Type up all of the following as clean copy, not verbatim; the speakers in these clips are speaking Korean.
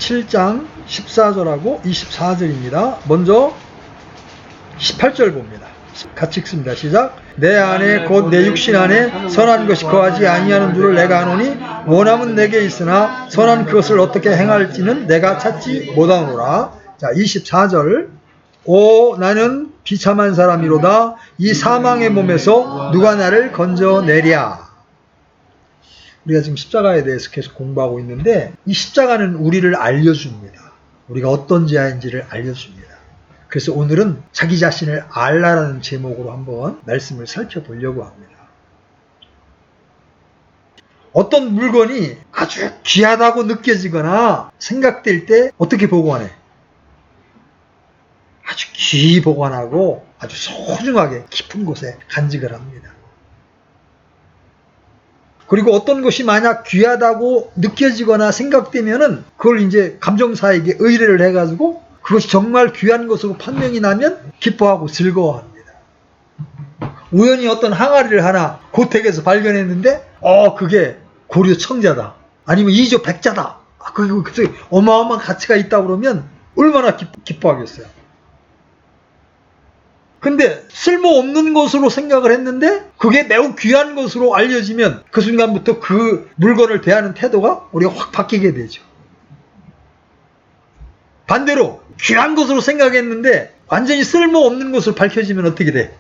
7장 14절하고 24절입니다. 먼저 18절 봅니다. 같이 읽습니다. 시작. 내 안에 곧 내 육신 안에 선한 것이 거하지 아니하는 줄을 내가 아노니 원함은 내게 있으나 선한 그것을 어떻게 행할지는 내가 찾지 못하노라. 자, 24절. 오 나는 비참한 사람이로다. 이 사망의 몸에서 누가 나를 건져내랴. 우리가 지금 십자가에 대해서 계속 공부하고 있는데 이 십자가는 우리를 알려줍니다. 우리가 어떤 자인지를 알려줍니다. 그래서 오늘은 자기 자신을 알라라는 제목으로 한번 말씀을 살펴보려고 합니다. 어떤 물건이 아주 귀하다고 느껴지거나 생각될 때 어떻게 보관해? 아주 귀히 보관하고 아주 소중하게 깊은 곳에 간직을 합니다. 그리고 어떤 것이 만약 귀하다고 느껴지거나 생각되면은 그걸 이제 감정사에게 의뢰를 해가지고 그것이 정말 귀한 것으로 판명이 나면 기뻐하고 즐거워합니다. 우연히 어떤 항아리를 하나 고택에서 발견했는데 그게 고려 청자다. 아니면 이조 백자다. 그게 어마어마한 가치가 있다 그러면 얼마나 기뻐하겠어요. 근데 쓸모없는 것으로 생각을 했는데 그게 매우 귀한 것으로 알려지면 그 순간부터 그 물건을 대하는 태도가 우리가 확 바뀌게 되죠. 반대로 귀한 것으로 생각했는데 완전히 쓸모없는 것으로 밝혀지면 어떻게 돼?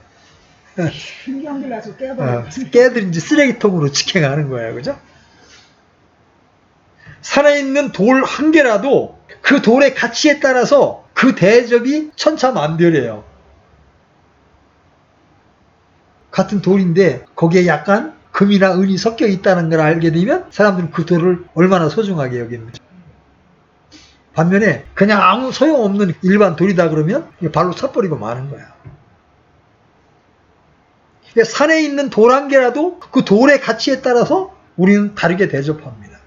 신경질 나서 깨버리지. 깨들인지 쓰레기통으로 직행하는 거예요. 그죠? 살아있는 돌 한 개라도 그 돌의 가치에 따라서 그 대접이 천차만별이에요. 같은 돌인데 거기에 약간 금이나 은이 섞여 있다는 걸 알게 되면 사람들은 그 돌을 얼마나 소중하게 여깁니다. 반면에 그냥 아무 소용없는 일반 돌이다 그러면 발로 차버리고 마는 거야. 산에 있는 돌 한 개라도 그 돌의 가치에 따라서 우리는 다르게 대접합니다.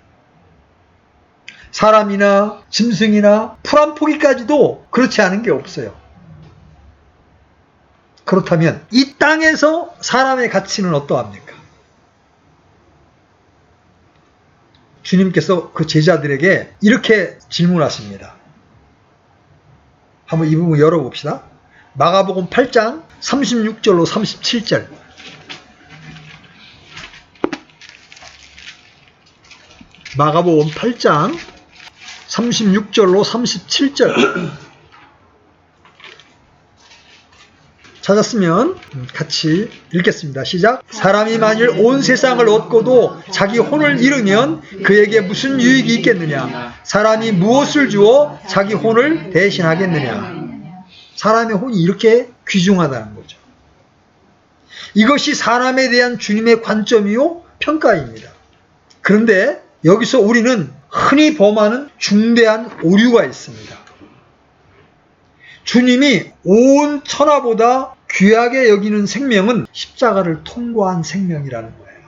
사람이나 짐승이나 풀 한 포기까지도 그렇지 않은 게 없어요. 그렇다면 이 땅에서 사람의 가치는 어떠합니까? 주님께서 그 제자들에게 이렇게 질문하십니다. 한번 이 부분 열어봅시다. 마가복음 8장 36절로 37절. 마가복음 8장 36절로 37절. 찾았으면 같이 읽겠습니다. 시작. 사람이 만일 온 세상을 얻고도 자기 혼을 잃으면 그에게 무슨 유익이 있겠느냐? 사람이 무엇을 주어 자기 혼을 대신하겠느냐? 사람의 혼이 이렇게 귀중하다는 거죠. 이것이 사람에 대한 주님의 관점이요 평가입니다. 그런데 여기서 우리는 흔히 범하는 중대한 오류가 있습니다. 주님이 온 천하보다 귀하게 여기는 생명은 십자가를 통과한 생명이라는 거예요.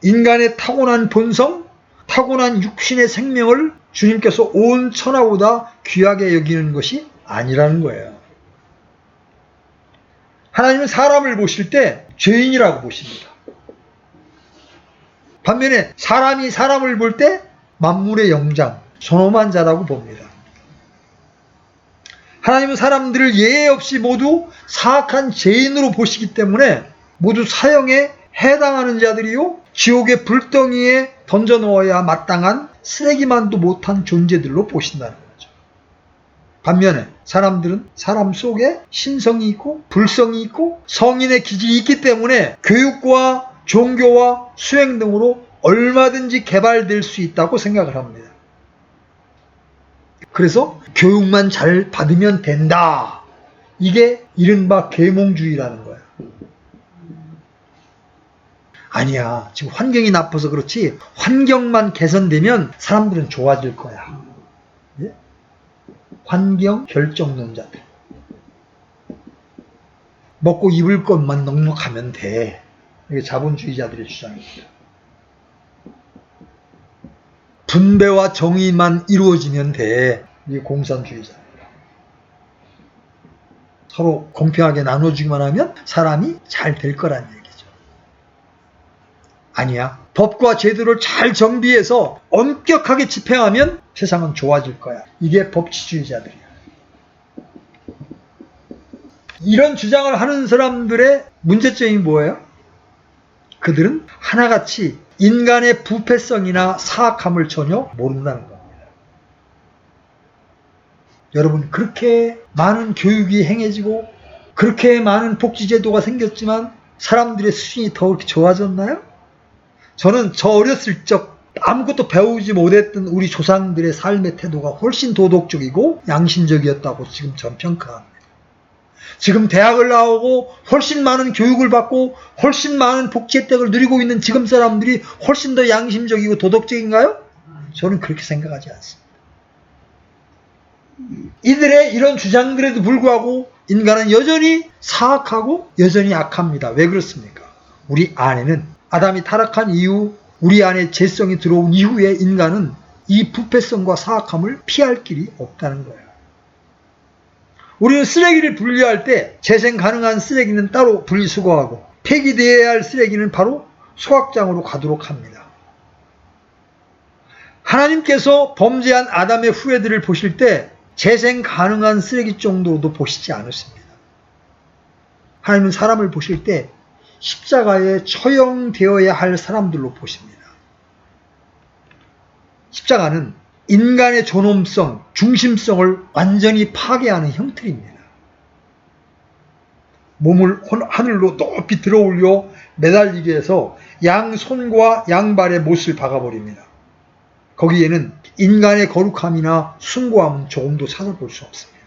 인간의 타고난 본성, 타고난 육신의 생명을 주님께서 온 천하보다 귀하게 여기는 것이 아니라는 거예요. 하나님은 사람을 보실 때 죄인이라고 보십니다. 반면에 사람이 사람을 볼 때 만물의 영장, 존엄한 자라고 봅니다. 하나님은 사람들을 예외 없이 모두 사악한 죄인으로 보시기 때문에 모두 사형에 해당하는 자들이요 지옥의 불덩이에 던져놓아야 마땅한 쓰레기만도 못한 존재들로 보신다는 거죠. 반면에 사람들은 사람 속에 신성이 있고 불성이 있고 성인의 기질이 있기 때문에 교육과 종교와 수행 등으로 얼마든지 개발될 수 있다고 생각을 합니다. 그래서 교육만 잘 받으면 된다. 이게 이른바 계몽주의라는 거야. 아니야. 지금 환경이 나빠서 그렇지 환경만 개선되면 사람들은 좋아질 거야. 예? 환경 결정론자들. 먹고 입을 것만 넉넉하면 돼. 이게 자본주의자들의 주장입니다. 분배와 정의만 이루어지면 돼. 이게 공산주의자입니다. 서로 공평하게 나눠주기만 하면 사람이 잘 될 거란 얘기죠. 아니야. 법과 제도를 잘 정비해서 엄격하게 집행하면 세상은 좋아질 거야. 이게 법치주의자들이야. 이런 주장을 하는 사람들의 문제점이 뭐예요? 그들은 하나같이 인간의 부패성이나 사악함을 전혀 모른다는 겁니다. 여러분, 그렇게 많은 교육이 행해지고 그렇게 많은 복지제도가 생겼지만 사람들의 수준이 더 그렇게 좋아졌나요? 저는 저 어렸을 적 아무것도 배우지 못했던 우리 조상들의 삶의 태도가 훨씬 도덕적이고 양심적이었다고 지금 전 평가합니다. 지금 대학을 나오고 훨씬 많은 교육을 받고 훨씬 많은 복지 혜택을 누리고 있는 지금 사람들이 훨씬 더 양심적이고 도덕적인가요? 저는 그렇게 생각하지 않습니다. 이들의 이런 주장들에도 불구하고 인간은 여전히 사악하고 여전히 악합니다. 왜 그렇습니까? 우리 안에는 아담이 타락한 이후 우리 안에 죄성이 들어온 이후에 인간은 이 부패성과 사악함을 피할 길이 없다는 거예요. 우리는 쓰레기를 분리할 때 재생 가능한 쓰레기는 따로 분리수거하고 폐기되어야 할 쓰레기는 바로 소각장으로 가도록 합니다. 하나님께서 범죄한 아담의 후예들을 보실 때 재생 가능한 쓰레기 정도도 보시지 않으십니다. 하나님은 사람을 보실 때 십자가에 처형되어야 할 사람들로 보십니다. 십자가는 인간의 존엄성, 중심성을 완전히 파괴하는 형틀입니다. 몸을 하늘로 높이 들어올려 매달리게 해서 양손과 양발에 못을 박아버립니다. 거기에는 인간의 거룩함이나 숭고함은 조금도 찾아볼 수 없습니다.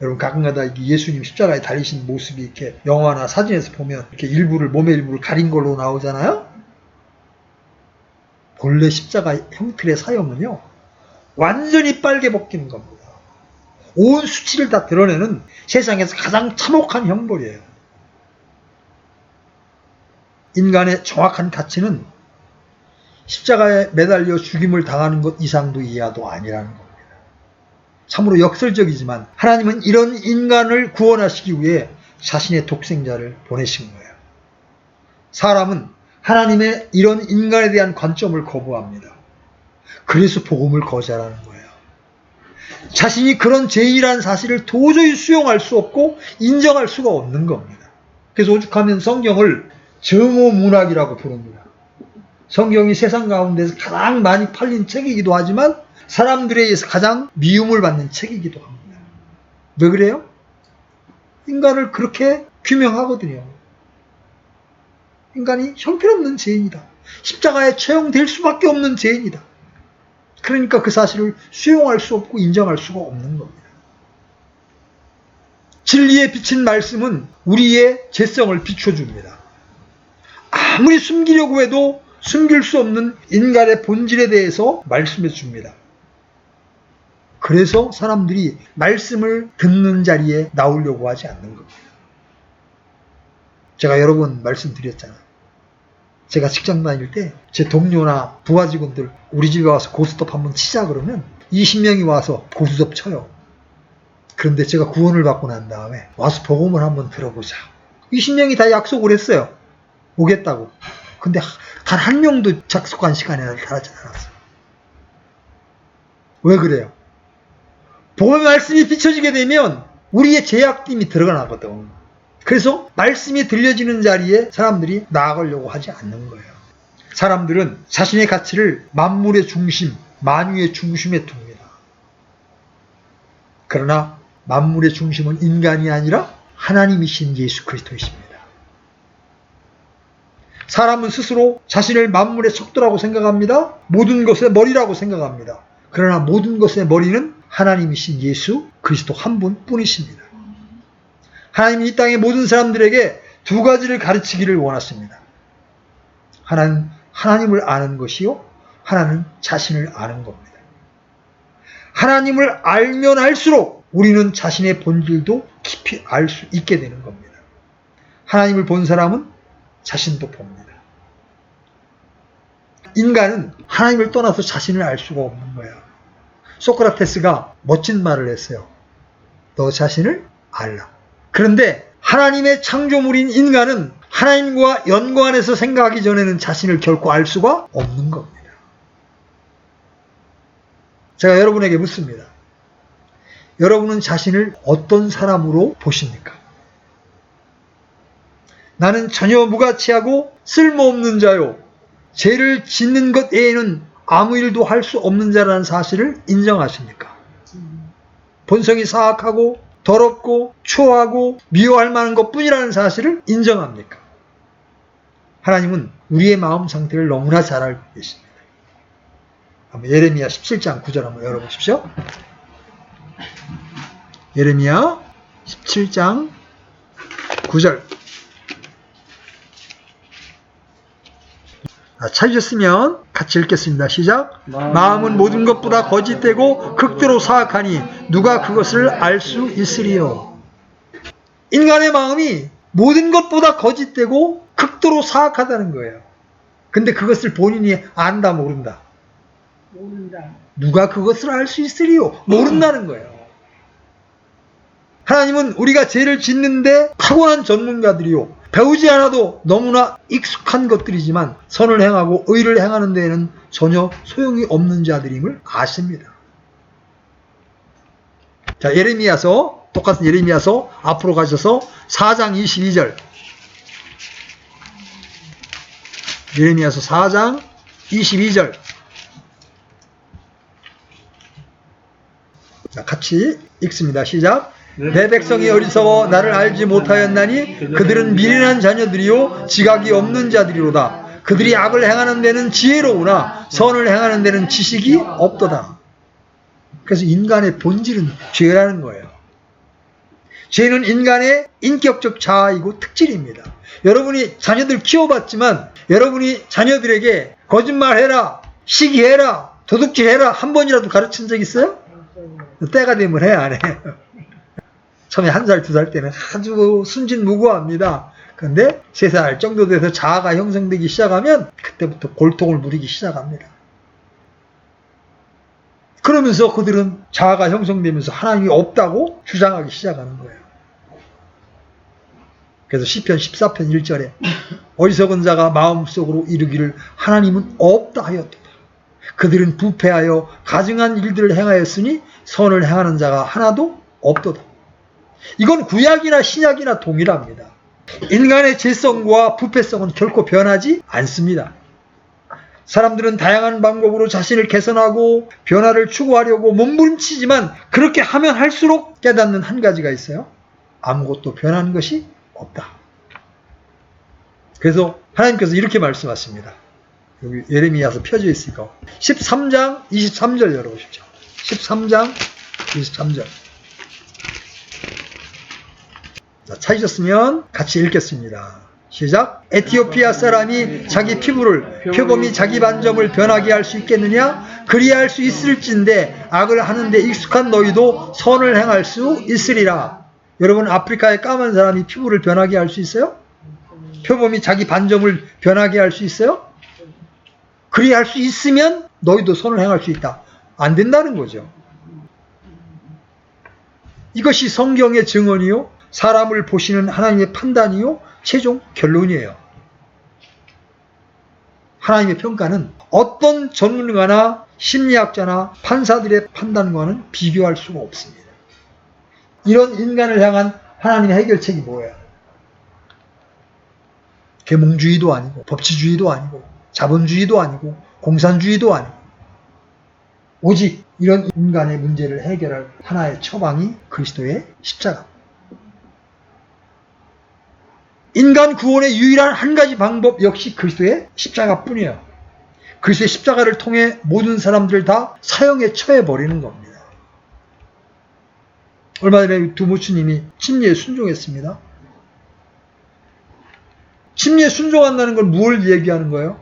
여러분, 가끔가다 예수님 십자가에 달리신 모습이 이렇게 영화나 사진에서 보면 이렇게 몸의 일부를 가린 걸로 나오잖아요? 본래 십자가 형틀의 사형은요, 완전히 빨개 벗기는 겁니다. 온 수치를 다 드러내는 세상에서 가장 참혹한 형벌이에요. 인간의 정확한 가치는 십자가에 매달려 죽임을 당하는 것 이상도 이하도 아니라는 겁니다. 참으로 역설적이지만 하나님은 이런 인간을 구원하시기 위해 자신의 독생자를 보내신 거예요. 사람은 하나님의 이런 인간에 대한 관점을 거부합니다. 그래서 복음을 거절하는 거예요. 자신이 그런 죄인이라는 사실을 도저히 수용할 수 없고 인정할 수가 없는 겁니다. 그래서 오죽하면 성경을 정오문학이라고 부릅니다. 성경이 세상 가운데서 가장 많이 팔린 책이기도 하지만 사람들에 의해서 가장 미움을 받는 책이기도 합니다. 왜 그래요? 인간을 그렇게 규명하거든요. 인간이 형편없는 죄인이다. 십자가에 처형될 수밖에 없는 죄인이다. 그러니까 그 사실을 수용할 수 없고 인정할 수가 없는 겁니다. 진리에 비친 말씀은 우리의 죄성을 비춰줍니다. 아무리 숨기려고 해도 숨길 수 없는 인간의 본질에 대해서 말씀해 줍니다. 그래서 사람들이 말씀을 듣는 자리에 나오려고 하지 않는 겁니다. 제가 여러 번 말씀드렸잖아요. 제가 직장 다닐 때 제 동료나 부하 직원들 우리 집에 와서 고스톱 한번 치자 그러면 20명이 와서 고스톱 쳐요. 그런데 제가 구원을 받고 난 다음에 와서 복음을 한번 들어보자. 20명이 다 약속을 했어요. 오겠다고. 근데 단 한 명도 약속한 시간에 달하지 않았어요. 왜 그래요? 복음의 말씀이 비춰지게 되면 우리의 죄악됨이 드러나거든. 그래서 말씀이 들려지는 자리에 사람들이 나아가려고 하지 않는 거예요. 사람들은 자신의 가치를 만물의 중심, 만유의 중심에 둡니다. 그러나 만물의 중심은 인간이 아니라 하나님이신 예수 그리스도이십니다. 사람은 스스로 자신을 만물의 척도라고 생각합니다. 모든 것의 머리라고 생각합니다. 그러나 모든 것의 머리는 하나님이신 예수 그리스도 한 분뿐이십니다. 하나님이 이 땅의 모든 사람들에게 두 가지를 가르치기를 원하십니다. 하나는 하나님을 아는 것이요, 하나는 자신을 아는 겁니다. 하나님을 알면 알수록 우리는 자신의 본질도 깊이 알 수 있게 되는 겁니다. 하나님을 본 사람은 자신도 봅니다. 인간은 하나님을 떠나서 자신을 알 수가 없는 거예요. 소크라테스가 멋진 말을 했어요. 너 자신을 알라. 그런데 하나님의 창조물인 인간은 하나님과 연관해서 생각하기 전에는 자신을 결코 알 수가 없는 겁니다. 제가 여러분에게 묻습니다. 여러분은 자신을 어떤 사람으로 보십니까? 나는 전혀 무가치하고 쓸모없는 자요. 죄를 짓는 것 외에는 아무 일도 할 수 없는 자라는 사실을 인정하십니까? 본성이 사악하고 더럽고 추하고 미워할 만한 것뿐이라는 사실을 인정합니까? 하나님은 우리의 마음 상태를 너무나 잘 알고 계십니다. 한번 예레미야 17장 9절 한번 열어보십시오. 예레미야 17장 9절. 찾으셨으면 같이 읽겠습니다. 시작. 마음은 모든 것보다 거짓되고 극도로 사악하니 누가 그것을 알 수 있으리요. 인간의 마음이 모든 것보다 거짓되고 극도로 사악하다는 거예요. 근데 그것을 본인이 안다 모른다. 모른다. 누가 그것을 알 수 있으리요? 모른다는 거예요. 하나님은 우리가 죄를 짓는데 타고난 전문가들이요. 배우지 않아도 너무나 익숙한 것들이지만 선을 행하고 의를 행하는 데에는 전혀 소용이 없는 자들임을 아십니다. 자, 예레미야서, 똑같은 예레미야서 앞으로 가셔서 4장 22절. 예레미야서 4장 22절. 자, 같이 읽습니다. 시작. 내 백성이 어리석어 나를 알지 못하였나니 그들은 미련한 자녀들이요 지각이 없는 자들이로다. 그들이 악을 행하는 데는 지혜로우나 선을 행하는 데는 지식이 없도다. 그래서 인간의 본질은 죄라는 거예요. 죄는 인간의 인격적 자아이고 특질입니다. 여러분이 자녀들 키워봤지만 여러분이 자녀들에게 거짓말해라, 시기해라, 도둑질해라 한 번이라도 가르친 적 있어요? 때가 되면 해, 안 해? 처음에 1살, 2살 때는 아주 순진무구합니다. 그런데 3살 정도 돼서 자아가 형성되기 시작하면 그때부터 골통을 부리기 시작합니다. 그러면서 그들은 자아가 형성되면서 하나님이 없다고 주장하기 시작하는 거예요. 그래서 시편 14편 1절에 어리석은 자가 마음속으로 이르기를 하나님은 없다 하였도다. 그들은 부패하여 가증한 일들을 행하였으니 선을 행하는 자가 하나도 없도다. 이건 구약이나 신약이나 동일합니다. 인간의 죄성과 부패성은 결코 변하지 않습니다. 사람들은 다양한 방법으로 자신을 개선하고 변화를 추구하려고 몸부림치지만 그렇게 하면 할수록 깨닫는 한 가지가 있어요. 아무것도 변하는 것이 없다. 그래서 하나님께서 이렇게 말씀하십니다. 여기 예레미야서 펴져 있으니까 13장 23절 열어보십시오. 13장 23절. 자, 찾으셨으면 같이 읽겠습니다. 시작. 에티오피아 사람이 자기 피부를 표범이 자기 반점을 변하게 할 수 있겠느냐? 그리할 수 있을진데 악을 하는데 익숙한 너희도 선을 행할 수 있으리라. 여러분, 아프리카의 까만 사람이 피부를 변하게 할 수 있어요? 표범이 자기 반점을 변하게 할 수 있어요? 그리할 수 있으면 너희도 선을 행할 수 있다. 안 된다는 거죠. 이것이 성경의 증언이요, 사람을 보시는 하나님의 판단이요, 최종 결론이에요. 하나님의 평가는 어떤 전문가나 심리학자나 판사들의 판단과는 비교할 수가 없습니다. 이런 인간을 향한 하나님의 해결책이 뭐예요? 계몽주의도 아니고 법치주의도 아니고 자본주의도 아니고 공산주의도 아니고 오직 이런 인간의 문제를 해결할 하나의 처방이 그리스도의 십자가. 인간 구원의 유일한 한 가지 방법 역시 그리스도의 십자가뿐이에요. 그리스도의 십자가를 통해 모든 사람들을 다 사형에 처해버리는 겁니다. 얼마 전에 두모추님이 침례에 순종했습니다. 침례에 순종한다는 건 뭘 얘기하는 거예요?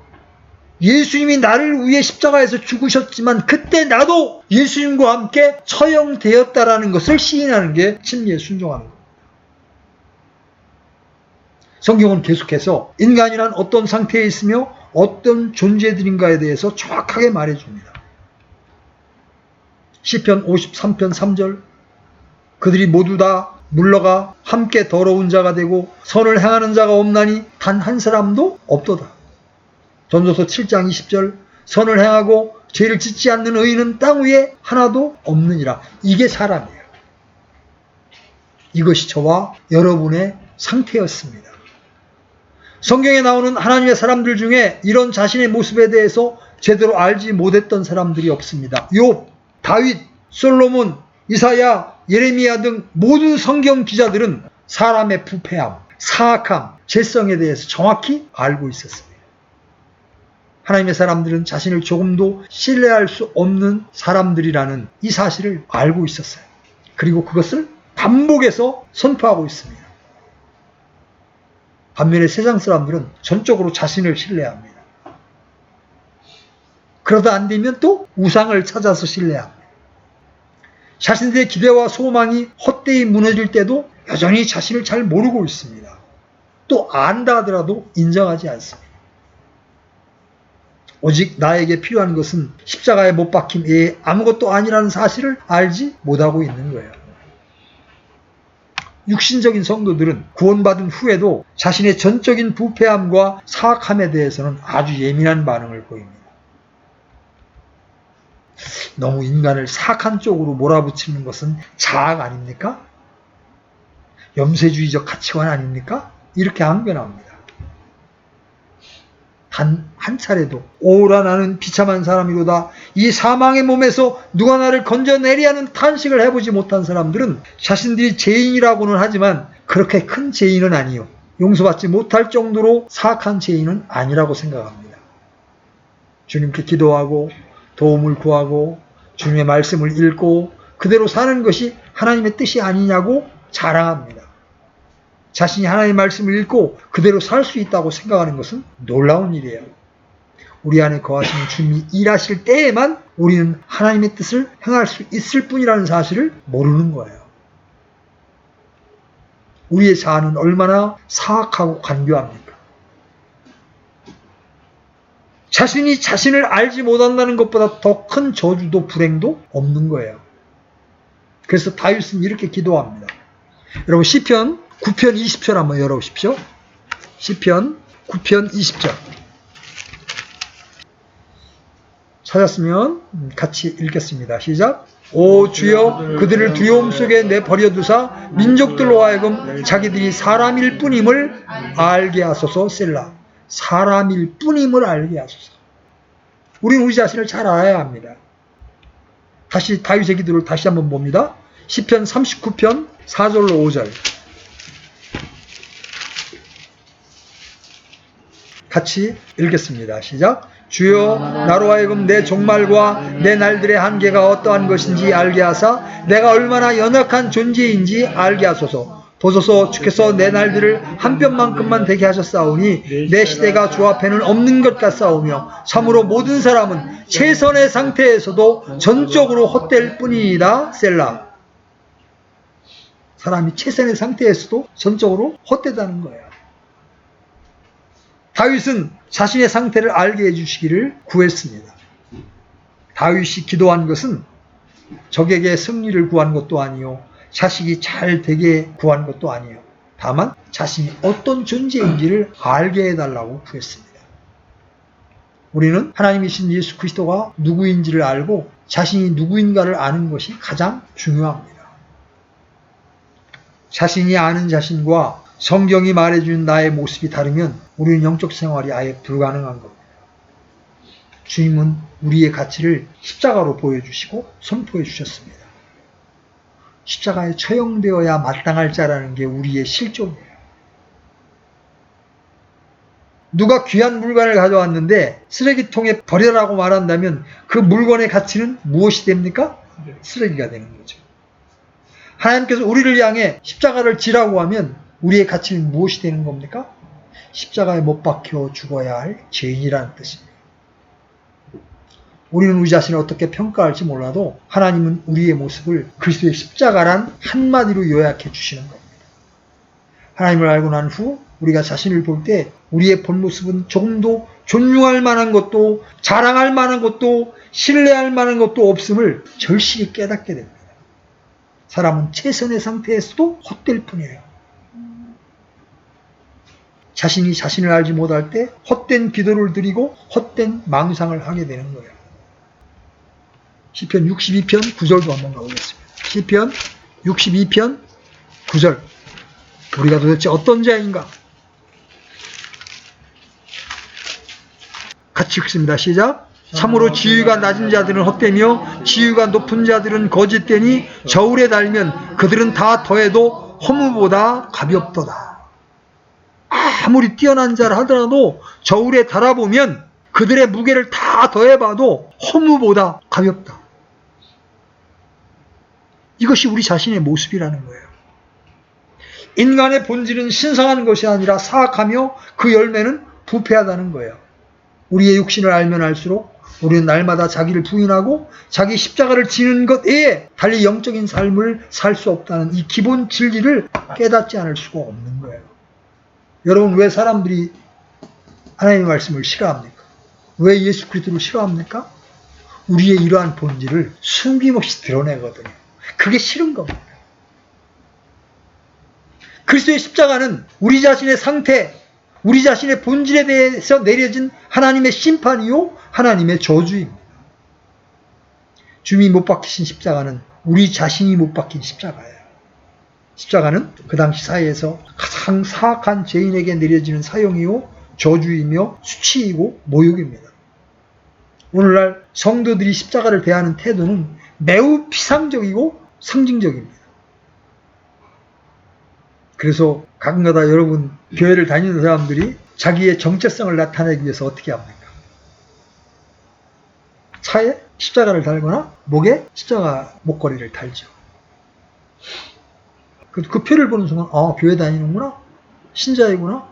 예수님이 나를 위해 십자가에서 죽으셨지만 그때 나도 예수님과 함께 처형되었다라는 것을 시인하는 게 침례에 순종하는 겁니다. 성경은 계속해서 인간이란 어떤 상태에 있으며 어떤 존재들인가에 대해서 정확하게 말해줍니다. 시편 53편 3절, 그들이 모두 다 물러가 함께 더러운 자가 되고 선을 행하는 자가 없나니 단 한 사람도 없도다. 전도서 7장 20절 선을 행하고 죄를 짓지 않는 의인은 땅 위에 하나도 없느니라. 이게 사람이에요. 이것이 저와 여러분의 상태였습니다. 성경에 나오는 하나님의 사람들 중에 이런 자신의 모습에 대해서 제대로 알지 못했던 사람들이 없습니다. 욥, 다윗, 솔로몬, 이사야, 예레미야 등 모든 성경 기자들은 사람의 부패함, 사악함, 죄성에 대해서 정확히 알고 있었습니다. 하나님의 사람들은 자신을 조금도 신뢰할 수 없는 사람들이라는 이 사실을 알고 있었어요. 그리고 그것을 반복해서 선포하고 있습니다. 반면에 세상 사람들은 전적으로 자신을 신뢰합니다. 그러다 안 되면 또 우상을 찾아서 신뢰합니다. 자신들의 기대와 소망이 헛되이 무너질 때도 여전히 자신을 잘 모르고 있습니다. 또 안다 하더라도 인정하지 않습니다. 오직 나에게 필요한 것은 십자가에 못 박힌 외에 아무것도 아니라는 사실을 알지 못하고 있는 거예요. 육신적인 성도들은 구원받은 후에도 자신의 전적인 부패함과 사악함에 대해서는 아주 예민한 반응을 보입니다. 너무 인간을 사악한 쪽으로 몰아붙이는 것은 자악 아닙니까? 염세주의적 가치관 아닙니까? 이렇게 항변합니다. 단 한 차례도 오라 나는 비참한 사람이로다. 이 사망의 몸에서 누가 나를 건져내리 하는 탄식을 해보지 못한 사람들은 자신들이 죄인이라고는 하지만 그렇게 큰 죄인은 아니요. 용서받지 못할 정도로 사악한 죄인은 아니라고 생각합니다. 주님께 기도하고 도움을 구하고 주님의 말씀을 읽고 그대로 사는 것이 하나님의 뜻이 아니냐고 자랑합니다. 자신이 하나님의 말씀을 읽고 그대로 살 수 있다고 생각하는 것은 놀라운 일이에요. 우리 안에 거하시는 주님이 일하실 때에만 우리는 하나님의 뜻을 행할 수 있을 뿐이라는 사실을 모르는 거예요. 우리의 자아는 얼마나 사악하고 간교합니까? 자신이 자신을 알지 못한다는 것보다 더 큰 저주도 불행도 없는 거예요. 그래서 다윗은 이렇게 기도합니다. 여러분 시편 9편 20절 한번 열어보십시오. 시편 9편 20절 찾았으면 같이 읽겠습니다. 시작. 오 주여 그들을 두려움 속에 내버려두사 민족들로 하여금 자기들이 사람일 뿐임을 알게 하소서. 셀라. 사람일 뿐임을 알게 하소서. 우리는 우리 자신을 잘 알아야 합니다. 다시 다윗의 기도를 다시 한번 봅니다. 시편 39편 4절로 5절 같이 읽겠습니다. 시작. 주여 나로 하여금 내 종말과 내 날들의 한계가 어떠한 것인지 알게 하사 내가 얼마나 연약한 존재인지 알게 하소서. 보소서 주께서 내 날들을 한 뼘만큼만 되게 하셨사오니 내 시대가 주 앞에는 없는 것 같사오며 참으로 모든 사람은 최선의 상태에서도 전적으로 헛될 뿐이니이다. 셀라. 사람이 최선의 상태에서도 전적으로 헛되다는 거예요. 다윗은 자신의 상태를 알게 해주시기를 구했습니다. 다윗이 기도한 것은 적에게 승리를 구한 것도 아니요 자식이 잘 되게 구한 것도 아니에요. 다만 자신이 어떤 존재인지를 알게 해달라고 구했습니다. 우리는 하나님이신 예수 그리스도가 누구인지를 알고 자신이 누구인가를 아는 것이 가장 중요합니다. 자신이 아는 자신과 성경이 말해주는 나의 모습이 다르면 우리는 영적 생활이 아예 불가능한 겁니다. 주님은 우리의 가치를 십자가로 보여주시고 선포해 주셨습니다. 십자가에 처형되어야 마땅할 자라는 게 우리의 실존이에요. 누가 귀한 물건을 가져왔는데 쓰레기통에 버려라고 말한다면 그 물건의 가치는 무엇이 됩니까? 쓰레기가 되는 거죠. 하나님께서 우리를 향해 십자가를 지라고 하면 우리의 가치는 무엇이 되는 겁니까? 십자가에 못 박혀 죽어야 할 죄인이라는 뜻입니다. 우리는 우리 자신을 어떻게 평가할지 몰라도 하나님은 우리의 모습을 그리스도의 십자가란 한마디로 요약해 주시는 겁니다. 하나님을 알고 난 후 우리가 자신을 볼 때 우리의 본 모습은 조금도 존중할 만한 것도 자랑할 만한 것도 신뢰할 만한 것도 없음을 절실히 깨닫게 됩니다. 사람은 최선의 상태에서도 헛될 뿐이에요. 자신이 자신을 알지 못할 때 헛된 기도를 드리고 헛된 망상을 하게 되는 거예요. 시편 62편 9절도 한번 가보겠습니다. 시편 62편 9절. 우리가 도대체 어떤 자인가? 같이 읽습니다. 시작. 참으로 지위가 낮은 자들은 헛되며 지위가 높은 자들은 거짓되니 저울에 달면 그들은 다 더해도 허무보다 가볍도다. 아무리 뛰어난 자라 하더라도 저울에 달아보면 그들의 무게를 다 더해봐도 허무보다 가볍다. 이것이 우리 자신의 모습이라는 거예요. 인간의 본질은 신성한 것이 아니라 사악하며 그 열매는 부패하다는 거예요. 우리의 육신을 알면 알수록 우리는 날마다 자기를 부인하고 자기 십자가를 지는 것 외에 달리 영적인 삶을 살 수 없다는 이 기본 진리를 깨닫지 않을 수가 없는 거예요. 여러분, 왜 사람들이 하나님의 말씀을 싫어합니까? 왜 예수 그리스도를 싫어합니까? 우리의 이러한 본질을 숨김없이 드러내거든요. 그게 싫은 겁니다. 그리스도의 십자가는 우리 자신의 상태, 우리 자신의 본질에 대해서 내려진 하나님의 심판이요 하나님의 저주입니다. 주님이 못 박히신 십자가는 우리 자신이 못 박힌 십자가예요. 십자가는 그 당시 사회에서 가장 사악한 죄인에게 내려지는 사형이요 저주이며 수치이고 모욕입니다. 오늘날 성도들이 십자가를 대하는 태도는 매우 피상적이고 상징적입니다. 그래서 가끔가다 여러분 교회를 다니는 사람들이 자기의 정체성을 나타내기 위해서 어떻게 합니까? 차에 십자가를 달거나 목에 십자가 목걸이를 달죠. 그 표를 보는 순간 교회 다니는구나, 신자이구나.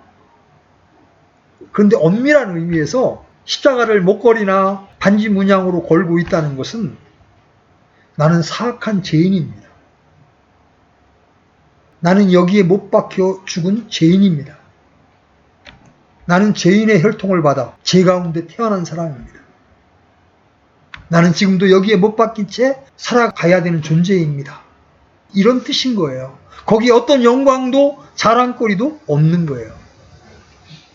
그런데 엄밀한 의미에서 십자가를 목걸이나 반지 문양으로 걸고 있다는 것은 나는 사악한 죄인입니다. 나는 여기에 못 박혀 죽은 죄인입니다. 나는 죄인의 혈통을 받아 죄 가운데 태어난 사람입니다. 나는 지금도 여기에 못 박힌 채 살아가야 되는 존재입니다. 이런 뜻인 거예요. 거기에 어떤 영광도 자랑거리도 없는 거예요.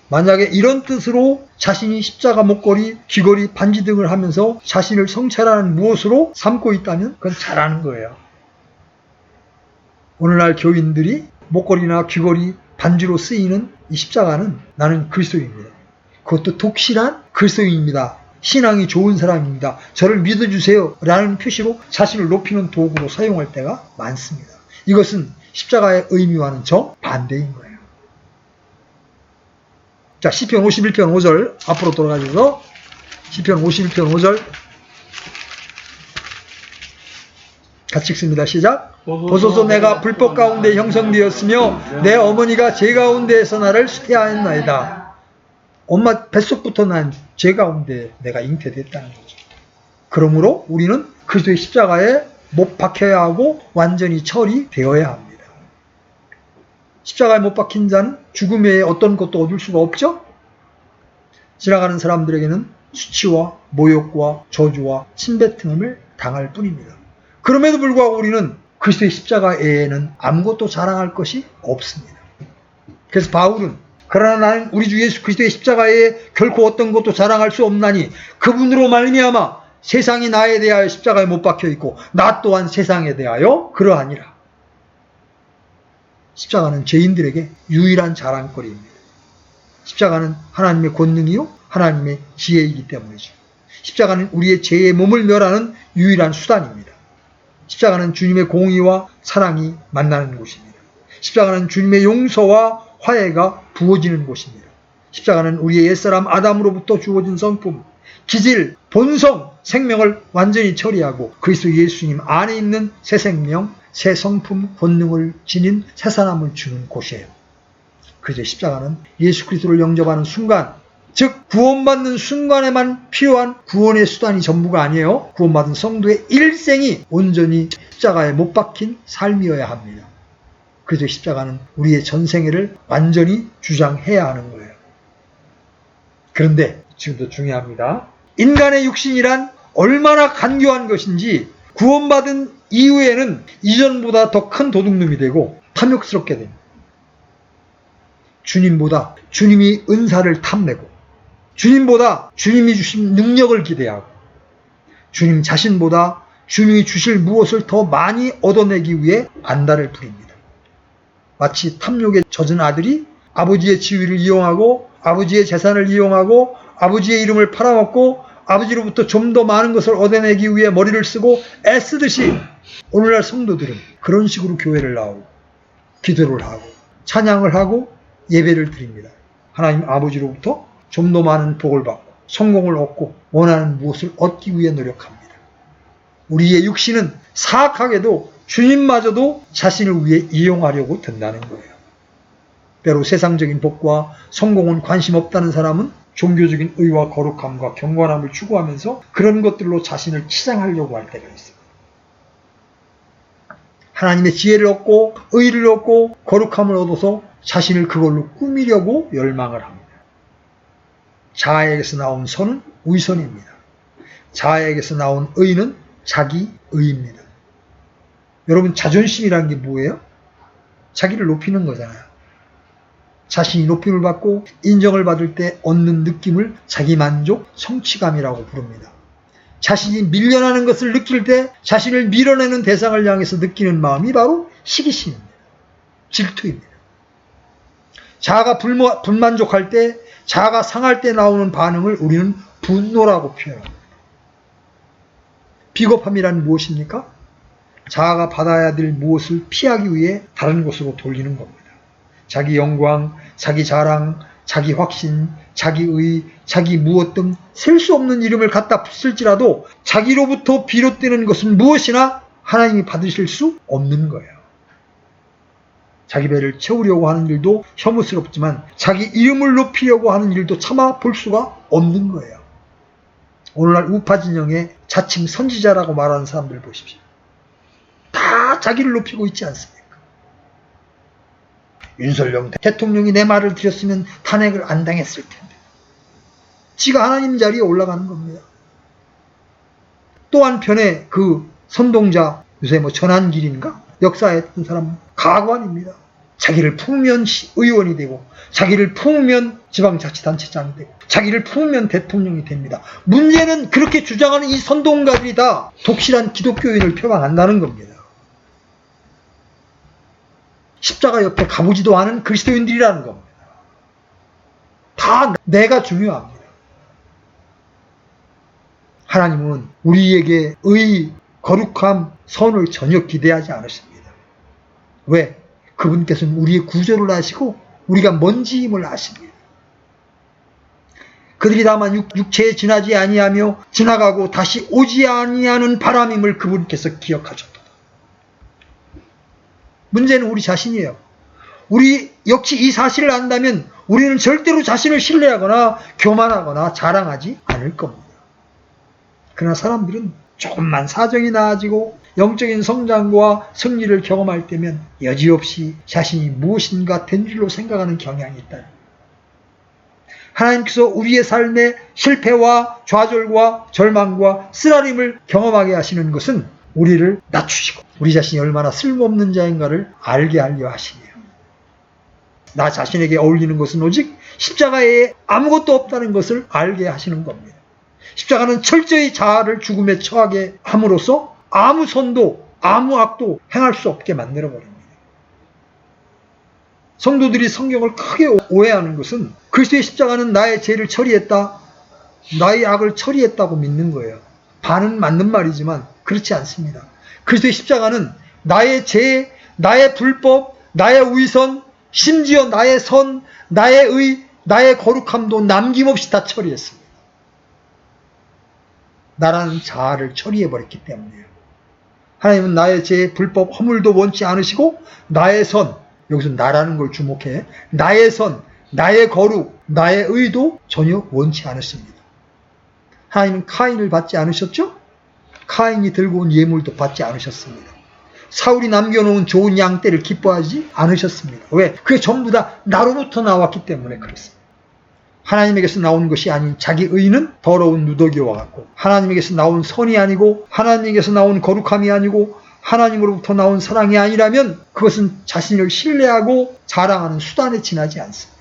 만약에 이런 뜻으로 자신이 십자가 목걸이, 귀걸이, 반지 등을 하면서 자신을 성찰하는 무엇으로 삼고 있다면 그건 잘하는 거예요. 오늘날 교인들이 목걸이나 귀걸이, 반지로 쓰이는 이 십자가는 나는 그리스도입니다. 그것도 독실한 그리스도인입니다. 신앙이 좋은 사람입니다. 저를 믿어주세요 라는 표시로 자신을 높이는 도구로 사용할 때가 많습니다. 이것은 십자가의 의미와는 정반대인 거예요. 자, 시편 51편 5절 앞으로 돌아가셔서 시편 51편 5절 같이 읽습니다. 시작. 보소서 내가 불법 가운데 형성되었으며 내 어머니가 죄 가운데에서 나를 수태하였나이다. 엄마 뱃속부터 난 죄 가운데 내가 잉태됐다는 거죠. 그러므로 우리는 그리스도의 십자가에 못 박혀야 하고 완전히 처리되어야 합니다. 십자가에 못 박힌 자는 죽음 외에 어떤 것도 얻을 수가 없죠? 지나가는 사람들에게는 수치와 모욕과 저주와 침뱉음을 당할 뿐입니다. 그럼에도 불구하고 우리는 그리스도의 십자가 외에는 아무것도 자랑할 것이 없습니다. 그래서 바울은 그러나 나는 우리 주 예수 그리스도의 십자가에 결코 어떤 것도 자랑할 수 없나니 그분으로 말미암아 세상이 나에 대하여 십자가에 못 박혀 있고 나 또한 세상에 대하여 그러하니라. 십자가는 죄인들에게 유일한 자랑거리입니다. 십자가는 하나님의 권능이요 하나님의 지혜이기 때문이죠. 십자가는 우리의 죄의 몸을 멸하는 유일한 수단입니다. 십자가는 주님의 공의와 사랑이 만나는 곳입니다. 십자가는 주님의 용서와 화해가 부어지는 곳입니다. 십자가는 우리의 옛사람 아담으로부터 주어진 성품, 기질, 본성, 생명을 완전히 처리하고 그리스도 예수님 안에 있는 새 생명, 새 성품, 본능을 지닌 새 사람을 주는 곳이에요. 그래서 십자가는 예수 그리스도를 영접하는 순간, 즉 구원받는 순간에만 필요한 구원의 수단이 전부가 아니에요. 구원받은 성도의 일생이 온전히 십자가에 못 박힌 삶이어야 합니다. 그래서 십자가는 우리의 전생애를 완전히 주장해야 하는 거예요. 그런데 지금도 중요합니다. 인간의 육신이란 얼마나 간교한 것인지 구원받은 이후에는 이전보다 더 큰 도둑놈이 되고 탐욕스럽게 됩니다. 주님보다 주님이 은사를 탐내고, 주님보다 주님이 주신 능력을 기대하고, 주님 자신보다 주님이 주실 무엇을 더 많이 얻어내기 위해 안달을 부립니다. 마치 탐욕에 젖은 아들이 아버지의 지위를 이용하고, 아버지의 재산을 이용하고, 아버지의 이름을 팔아먹고, 아버지로부터 좀 더 많은 것을 얻어내기 위해 머리를 쓰고 애쓰듯이, 오늘날 성도들은 그런 식으로 교회를 나오고 기도를 하고 찬양을 하고 예배를 드립니다. 하나님 아버지로부터 좀 더 많은 복을 받고 성공을 얻고 원하는 무엇을 얻기 위해 노력합니다. 우리의 육신은 사악하게도 주님마저도 자신을 위해 이용하려고 든다는 거예요. 때로 세상적인 복과 성공은 관심 없다는 사람은 종교적인 의와 거룩함과 경건함을 추구하면서 그런 것들로 자신을 치장하려고 할 때가 있어요. 하나님의 지혜를 얻고 의를 얻고 거룩함을 얻어서 자신을 그걸로 꾸미려고 열망을 합니다. 자아에게서 나온 선은 위선입니다. 자아에게서 나온 의는 자기 의입니다. 여러분, 자존심이라는 게 뭐예요? 자기를 높이는 거잖아요. 자신이 높임을 받고 인정을 받을 때 얻는 느낌을 자기만족, 성취감이라고 부릅니다. 자신이 밀려나는 것을 느낄 때 자신을 밀어내는 대상을 향해서 느끼는 마음이 바로 시기심입니다. 질투입니다. 자아가 불만족할 때, 자아가 상할 때 나오는 반응을 우리는 분노라고 표현합니다. 비겁함이란 무엇입니까? 자아가 받아야 될 무엇을 피하기 위해 다른 곳으로 돌리는 겁니다. 자기 영광, 자기 자랑, 자기 확신, 자기 의, 자기 무엇 등 셀 수 없는 이름을 갖다 붙일지라도 자기로부터 비롯되는 것은 무엇이나 하나님이 받으실 수 없는 거예요. 자기 배를 채우려고 하는 일도 혐오스럽지만 자기 이름을 높이려고 하는 일도 참아 볼 수가 없는 거예요. 오늘날 우파 진영의 자칭 선지자라고 말하는 사람들 보십시오. 다 자기를 높이고 있지 않습니까? 윤석열 대통령이 내 말을 들었으면 탄핵을 안 당했을 텐데. 지가 하나님 자리에 올라가는 겁니다. 또 한편에 그 선동자, 요새 전한길인가? 역사에 했던 사람 가관입니다. 자기를 품으면 의원이 되고, 자기를 품으면 지방자치단체장이 되고, 자기를 품으면 대통령이 됩니다. 문제는 그렇게 주장하는 이 선동가들이 다 독실한 기독교인을 표방한다는 겁니다. 십자가 옆에 가보지도 않은 그리스도인들이라는 겁니다. 다 내가 중요합니다. 하나님은 우리에게 의, 거룩함, 선을 전혀 기대하지 않으십니다. 왜? 그분께서는 우리의 구조를 아시고 우리가 뭔지임을 아십니다. 그들이 다만 육체에 지나지 아니하며 지나가고 다시 오지 아니하는 바람임을 그분께서 기억하셨다. 문제는 우리 자신이에요. 우리 역시 이 사실을 안다면 우리는 절대로 자신을 신뢰하거나 교만하거나 자랑하지 않을 겁니다. 그러나 사람들은 조금만 사정이 나아지고 영적인 성장과 승리를 경험할 때면 여지없이 자신이 무엇인가 된 줄로 생각하는 경향이 있다. 하나님께서 우리의 삶의 실패와 좌절과 절망과 쓰라림을 경험하게 하시는 것은 우리를 낮추시고 우리 자신이 얼마나 쓸모없는 자인가를 알게 하려 하시네요. 나 자신에게 어울리는 것은 오직 십자가에 아무것도 없다는 것을 알게 하시는 겁니다. 십자가는 철저히 자아를 죽음에 처하게 함으로써 아무 선도 아무 악도 행할 수 없게 만들어버립니다. 성도들이 성경을 크게 오해하는 것은 그리스도의 십자가는 나의 죄를 처리했다, 나의 악을 처리했다고 믿는 거예요. 반은 맞는 말이지만 그렇지 않습니다. 그리스도의 십자가는 나의 죄, 나의 불법, 나의 위선, 심지어 나의 선, 나의 의, 나의 거룩함도 남김없이 다 처리했습니다. 나라는 자아를 처리해버렸기 때문이에요. 하나님은 나의 죄, 불법, 허물도 원치 않으시고 나의 선, 여기서 나라는 걸 주목해, 나의 선, 나의 거룩, 나의 의도 전혀 원치 않으십니다. 하나님은 카인을 받지 않으셨죠? 카인이 들고 온 예물도 받지 않으셨습니다. 사울이 남겨놓은 좋은 양떼를 기뻐하지 않으셨습니다. 왜? 그게 전부 다 나로부터 나왔기 때문에 그렇습니다. 하나님에게서 나온 것이 아닌 자기 의는 더러운 누더기와 같고, 하나님에게서 나온 선이 아니고 하나님에게서 나온 거룩함이 아니고 하나님으로부터 나온 사랑이 아니라면 그것은 자신을 신뢰하고 자랑하는 수단에 지나지 않습니다.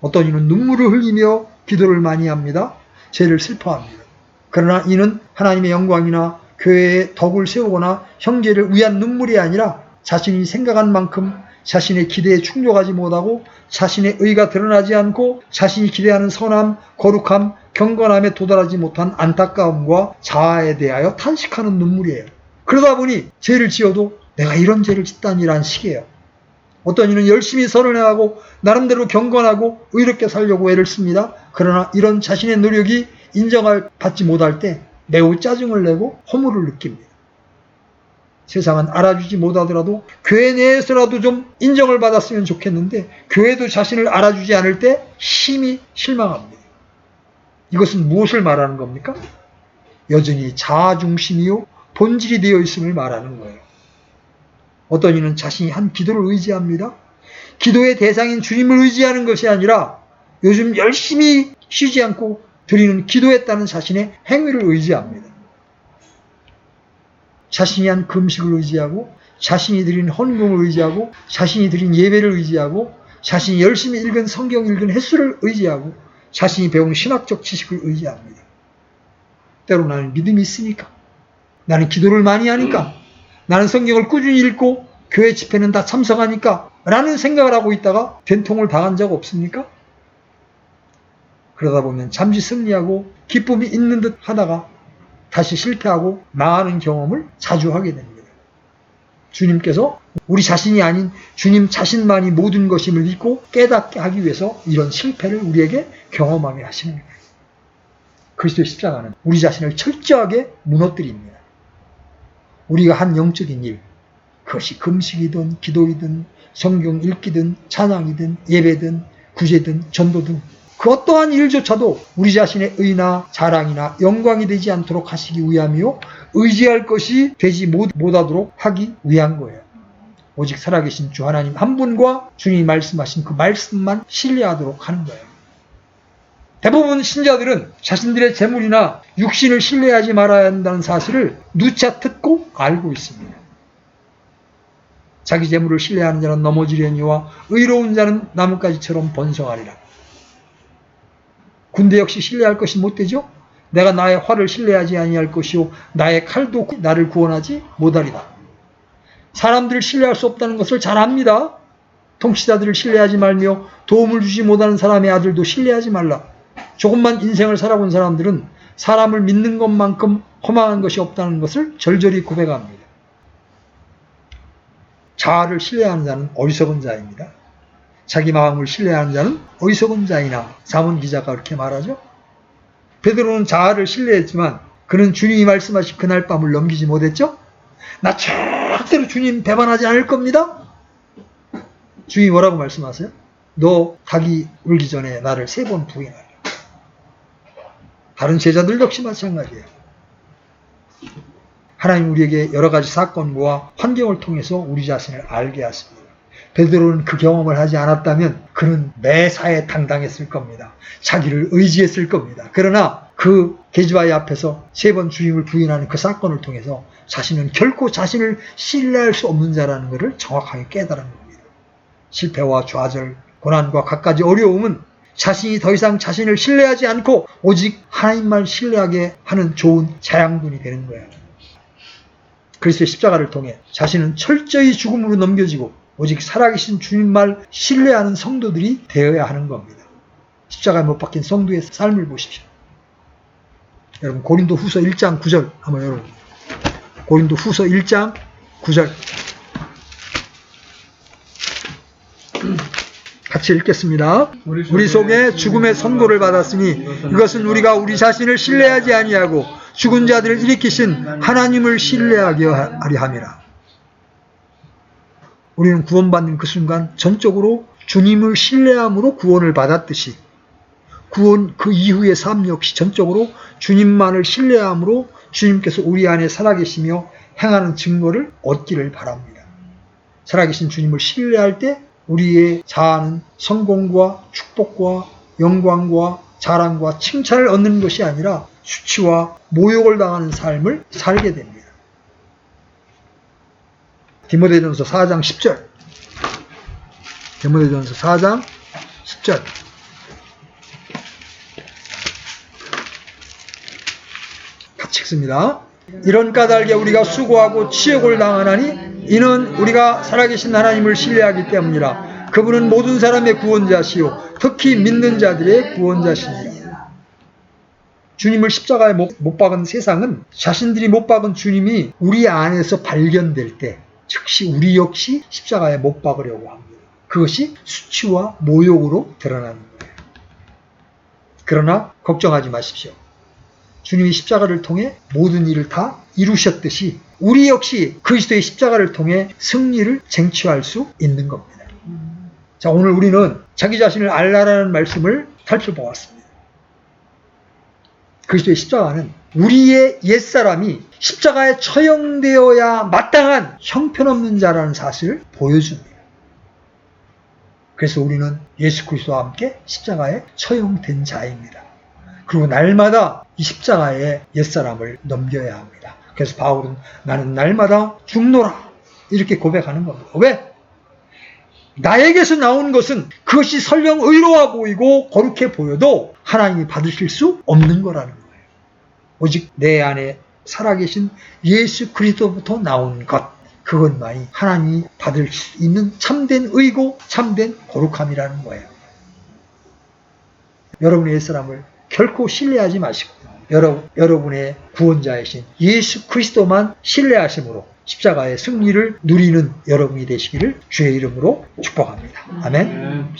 어떤 이는 눈물을 흘리며 기도를 많이 합니다. 죄를 슬퍼합니다. 그러나 이는 하나님의 영광이나 교회의 덕을 세우거나 형제를 위한 눈물이 아니라 자신이 생각한 만큼 자신의 기대에 충족하지 못하고 자신의 의가 드러나지 않고 자신이 기대하는 선함, 거룩함, 경건함에 도달하지 못한 안타까움과 자아에 대하여 탄식하는 눈물이에요. 그러다 보니 죄를 지어도 내가 이런 죄를 짓다니라는 식이에요. 어떤 이는 열심히 선을 행하고 나름대로 경건하고 의롭게 살려고 애를 씁니다. 그러나 이런 자신의 노력이 인정을 받지 못할 때 매우 짜증을 내고 허물을 느낍니다. 세상은 알아주지 못하더라도 교회 내에서라도 좀 인정을 받았으면 좋겠는데 교회도 자신을 알아주지 않을 때 심히 실망합니다. 이것은 무엇을 말하는 겁니까? 여전히 자아중심이요 본질이 되어 있음을 말하는 거예요. 어떤 이는 자신이 한 기도를 의지합니다. 기도의 대상인 주님을 의지하는 것이 아니라 요즘 열심히 쉬지 않고 드리는 기도했다는 자신의 행위를 의지합니다. 자신이 한 금식을 의지하고 자신이 드린 헌금을 의지하고 자신이 드린 예배를 의지하고 자신이 열심히 읽은 성경 읽은 횟수를 의지하고 자신이 배운 신학적 지식을 의지합니다. 때로 나는 믿음이 있으니까, 나는 기도를 많이 하니까, 나는 성경을 꾸준히 읽고 교회 집회는 다 참석하니까 라는 생각을 하고 있다가 된통을 당한 적 없습니까? 그러다 보면 잠시 승리하고 기쁨이 있는 듯 하다가 다시 실패하고 망하는 경험을 자주 하게 됩니다. 주님께서 우리 자신이 아닌 주님 자신만이 모든 것임을 믿고 깨닫게 하기 위해서 이런 실패를 우리에게 경험하게 하시는 거예요. 그리스도의 십자가는 우리 자신을 철저하게 무너뜨립니다. 우리가 한 영적인 일, 그것이 금식이든 기도이든 성경 읽기든 찬양이든 예배든 구제든 전도든 그 어떠한 일조차도 우리 자신의 의나 자랑이나 영광이 되지 않도록 하시기 위함이요 의지할 것이 되지 못하도록 하기 위한 거예요. 오직 살아계신 주 하나님 한 분과 주님이 말씀하신 그 말씀만 신뢰하도록 하는 거예요. 대부분 신자들은 자신들의 재물이나 육신을 신뢰하지 말아야 한다는 사실을 누차 듣고 알고 있습니다. 자기 재물을 신뢰하는 자는 넘어지려니와 의로운 자는 나뭇가지처럼 번성하리라. 군대 역시 신뢰할 것이 못되죠. 내가 나의 활을 신뢰하지 아니할 것이요 나의 칼도 나를 구원하지 못하리다. 사람들을 신뢰할 수 없다는 것을 잘 압니다. 통치자들을 신뢰하지 말며 도움을 주지 못하는 사람의 아들도 신뢰하지 말라. 조금만 인생을 살아본 사람들은 사람을 믿는 것만큼 허망한 것이 없다는 것을 절절히 고백합니다. 자아를 신뢰하는 자는 어리석은 자입니다. 자기 마음을 신뢰하는 자는 어리석은 자이나 잠언 기자가 그렇게 말하죠. 베드로는 자아를 신뢰했지만 그는 주님이 말씀하신 그날 밤을 넘기지 못했죠. 나 절대로 주님 배반하지 않을 겁니다. 주님이 뭐라고 말씀하세요? 너 닭이 울기 전에 나를 3번 부인하라. 다른 제자들 역시 마찬가지예요. 하나님 우리에게 여러 가지 사건과 환경을 통해서 우리 자신을 알게 하십니다. 베드로는 그 경험을 하지 않았다면 그는 매사에 당당했을 겁니다. 자기를 의지했을 겁니다. 그러나 그 계집아이 앞에서 3번 주님을 부인하는 그 사건을 통해서 자신은 결코 자신을 신뢰할 수 없는 자라는 것을 정확하게 깨달은 겁니다. 실패와 좌절, 고난과 갖가지 어려움은 자신이 더 이상 자신을 신뢰하지 않고 오직 하나님만 신뢰하게 하는 좋은 자양분이 되는 거예요. 그리스도의 십자가를 통해 자신은 철저히 죽음으로 넘겨지고 오직 살아계신 주님만 신뢰하는 성도들이 되어야 하는 겁니다. 십자가에 못 박힌 성도의 삶을 보십시오. 여러분 고린도 후서 1장 9절 한번 여러분 고린도 후서 1장 9절 같이 읽겠습니다. 우리 속에 죽음의 선고를 받았으니 이것은 우리가 우리 자신을 신뢰하지 아니하고 죽은 자들을 일으키신 하나님을 신뢰하게 하려 함이라. 우리는 구원받는 그 순간 전적으로 주님을 신뢰함으로 구원을 받았듯이 구원 그 이후의 삶 역시 전적으로 주님만을 신뢰함으로 주님께서 우리 안에 살아계시며 행하는 증거를 얻기를 바랍니다. 살아계신 주님을 신뢰할 때 우리의 자아는 성공과 축복과 영광과 자랑과 칭찬을 얻는 것이 아니라 수치와 모욕을 당하는 삶을 살게 됩니다. 디모데전서 4장 10절 디모데전서 4장 10절 같이 읽습니다. 이런 까닭에 우리가 수고하고 치욕을 당하나니 이는 우리가 살아계신 하나님을 신뢰하기 때문이라. 그분은 모든 사람의 구원자시요 특히 믿는 자들의 구원자시니라. 주님을 십자가에 못 박은 세상은 자신들이 못 박은 주님이 우리 안에서 발견될 때 즉시 우리 역시 십자가에 못 박으려고 합니다. 그것이 수치와 모욕으로 드러나는 거예요. 그러나 걱정하지 마십시오. 주님이 십자가를 통해 모든 일을 다 이루셨듯이 우리 역시 그리스도의 십자가를 통해 승리를 쟁취할 수 있는 겁니다. 자, 오늘 우리는 자기 자신을 알라라는 말씀을 살펴보았습니다. 그리스도의 십자가는 우리의 옛사람이 십자가에 처형되어야 마땅한 형편없는 자라는 사실을 보여줍니다. 그래서 우리는 예수 그리스도와 함께 십자가에 처형된 자입니다. 그리고 날마다 이 십자가의 옛사람을 넘겨야 합니다. 그래서 바울은 나는 날마다 죽노라 이렇게 고백하는 겁니다. 왜? 나에게서 나온 것은 그것이 설령 의로워 보이고 거룩해 보여도 하나님이 받으실 수 없는 거라는 거예요. 오직 내 안에 살아계신 예수 그리스도부터 나온 것, 그것만이 하나님이 받을 수 있는 참된 의고 참된 거룩함이라는 거예요. 여러분의 옛사람을 결코 신뢰하지 마시고 여러분의 구원자이신 예수 그리스도만 신뢰하심으로 십자가의 승리를 누리는 여러분이 되시기를 주의 이름으로 축복합니다. 아멘.